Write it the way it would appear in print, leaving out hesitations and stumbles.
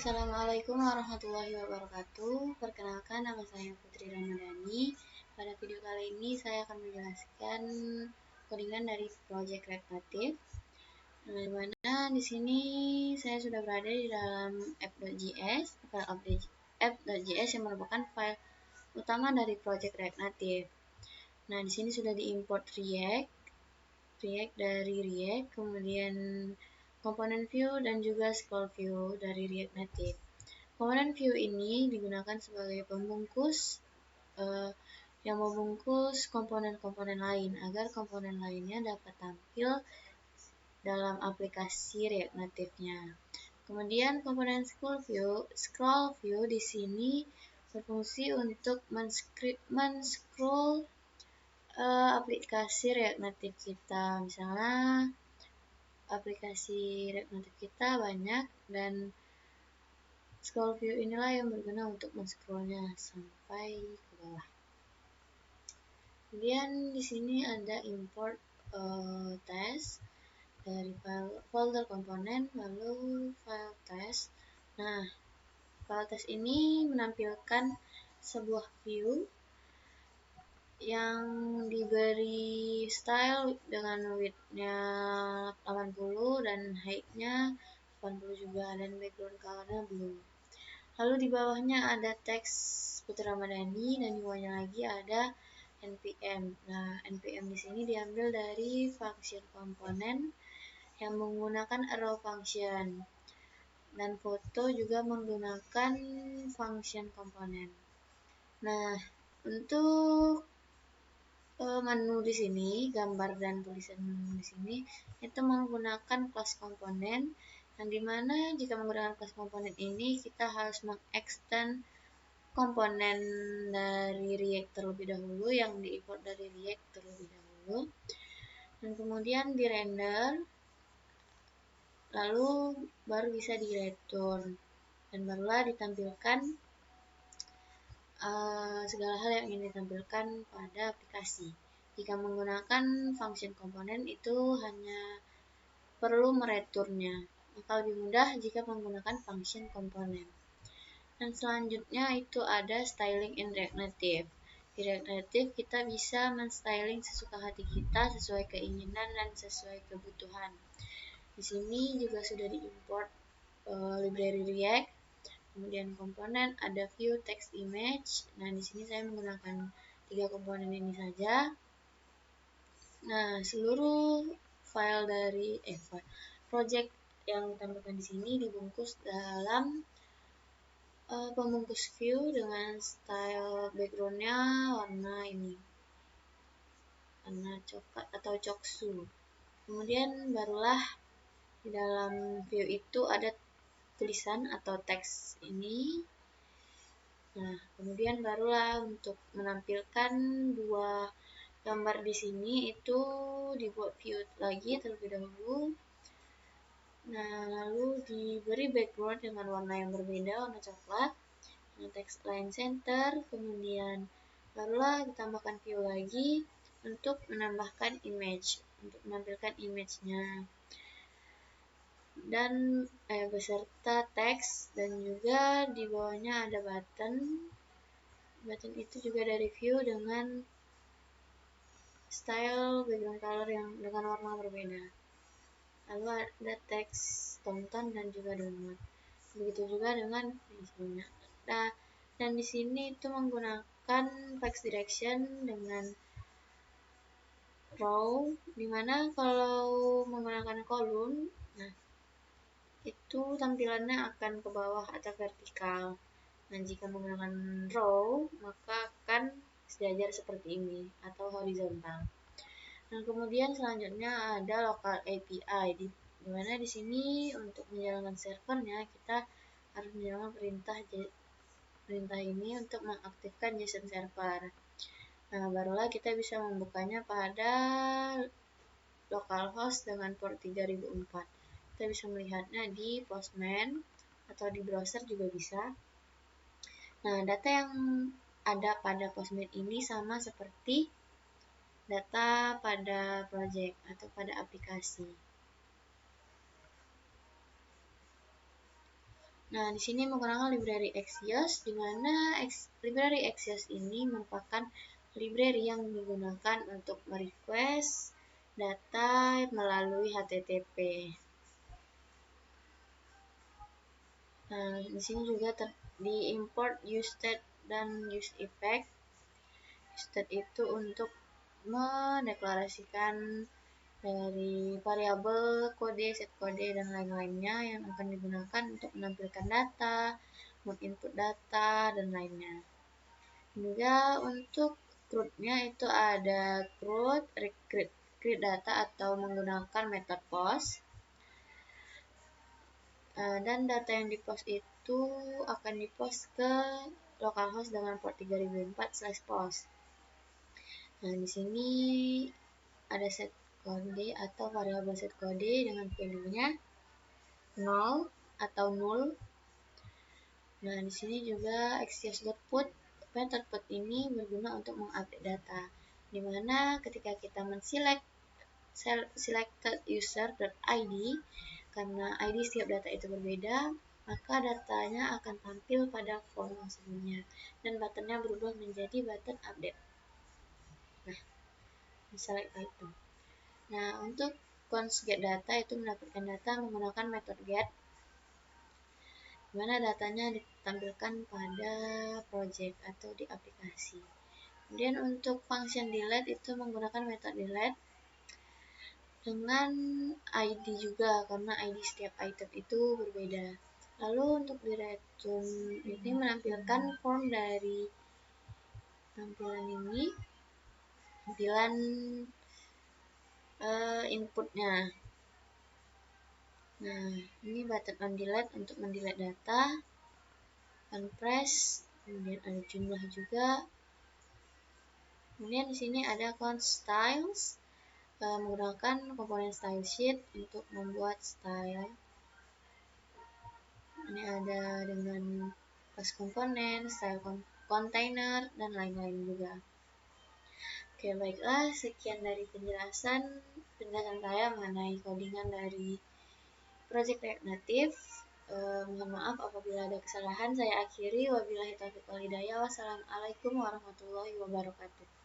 Assalamualaikum warahmatullahi wabarakatuh. Perkenalkan, nama saya Putri Ramadhani. Pada video kali ini saya akan menjelaskan codingan dari Project React Native. Di mana di sini saya sudah berada di dalam app.js, app.js yang merupakan file utama dari Project React Native. Nah, di sini sudah diimport React dari React, kemudian komponen view dan juga scroll view dari React Native. Komponen view ini digunakan sebagai pembungkus yang membungkus komponen-komponen lain agar komponen lainnya dapat tampil dalam aplikasi React Native-nya. Kemudian komponen scroll view di sini berfungsi untuk men-scroll aplikasi React Native kita. Misalnya aplikasi React Native kita banyak dan scroll view inilah yang berguna untuk men-scrollnya sampai ke bawah. Kemudian di sini ada import test dari folder komponen lalu file test. Nah, file test ini menampilkan sebuah view yang diberi style dengan width-nya 80 dan height-nya 80 juga, dan background color-nya blue. Lalu di bawahnya ada teks Putri Ramadhani dan di bawahnya lagi ada npm. Nah, npm di sini diambil dari function komponen yang menggunakan arrow function, dan foto juga menggunakan function komponen. Nah, untuk menu di sini, gambar dan tulisan di sini itu menggunakan kelas komponen, yang dimana jika menggunakan kelas komponen ini kita harus mengextend komponen dari React terlebih dahulu yang diimport dari React terlebih dahulu, dan kemudian dirender, lalu baru bisa di-return, dan barulah ditampilkan segala hal yang ingin ditampilkan pada aplikasi. Jika menggunakan function komponen itu hanya perlu mereturnnya, maka lebih mudah jika menggunakan function komponen. Dan selanjutnya itu ada styling in React Native. Di React Native kita bisa men-styling sesuka hati kita sesuai keinginan dan sesuai kebutuhan. Di sini juga sudah diimport library React. Kemudian komponen ada view, text, image. Nah, di sini saya menggunakan 3 komponen ini saja. Nah, seluruh file dari project yang ditampilkan di sini dibungkus dalam pembungkus view dengan style backgroundnya warna ini, warna coklat atau coksu. Kemudian barulah di dalam view itu ada tulisan atau teks ini. Nah, kemudian barulah untuk menampilkan 2 gambar di sini itu dibuat view lagi terlebih dahulu. Nah, lalu diberi background dengan warna yang berbeda, warna coklat, dengan teks line center, kemudian barulah ditambahkan view lagi untuk menambahkan image, untuk menampilkan image-nya, dan beserta teks, dan juga di bawahnya ada button. Button itu juga dari view dengan style background color yang dengan warna berbeda. Lalu ada teks tonton dan juga download. Begitu juga dengan isinya. Nah, dan di sini itu menggunakan text direction dengan row, dimana kalau menggunakan kolom, nah itu tampilannya akan ke bawah atau vertikal. Nah, jika menggunakan row, maka akan sejajar seperti ini atau horizontal. Dan kemudian selanjutnya ada local API, di mana di sini untuk menjalankan servernya kita harus menjalankan perintah ini untuk mengaktifkan JSON server. Nah, barulah kita bisa membukanya pada localhost dengan port 3004. Kita bisa melihatnya di Postman atau di browser juga bisa. Nah, data yang ada pada Postman ini sama seperti data pada project atau pada aplikasi. Nah, di sini menggunakan library Axios, di mana library Axios ini merupakan library yang digunakan untuk merequest data melalui HTTP. Nah, di sini juga di import useState dan useEffect. UseState itu untuk mendeklarasikan dari variabel, kode, set kode, dan lain-lainnya yang akan digunakan untuk menampilkan data, menginput data, dan lainnya. Juga untuk CRUD-nya itu ada CRUD, create data atau menggunakan metode post. Dan data yang dipost itu akan dipost ke localhost dengan port 3004/post. Nah, di sini ada set kode atau variabel set kode dengan value-nya 0 atau null. Nah, di sini juga axios.put. Method put ini berguna untuk mengupdate data, di mana ketika kita selected user.id, karena ID setiap data itu berbeda, maka datanya akan tampil pada form yang sebelumnya dan buttonnya berubah menjadi button update. Nah, select itu. Nah, untuk const get data itu mendapatkan data menggunakan metode get, di mana datanya ditampilkan pada project atau di aplikasi. Kemudian untuk function delete itu menggunakan metode delete dengan ID juga, karena ID setiap item itu berbeda. Lalu untuk di return ini menampilkan form dari tampilan ini, tampilan inputnya. Nah, ini button on delete untuk mendelete data, on press, kemudian ada jumlah juga. Kemudian di sini ada const styles, menggunakan komponen style sheet untuk membuat style. Ini ada dengan class komponen, style container, dan lain-lain juga. Oke, baiklah, sekian dari penjelasan saya mengenai codingan dari Project React Native. Mohon maaf apabila ada kesalahan. Saya akhiri. Wabillahi taufiq wal hidayah. Wassalamualaikum warahmatullahi wabarakatuh.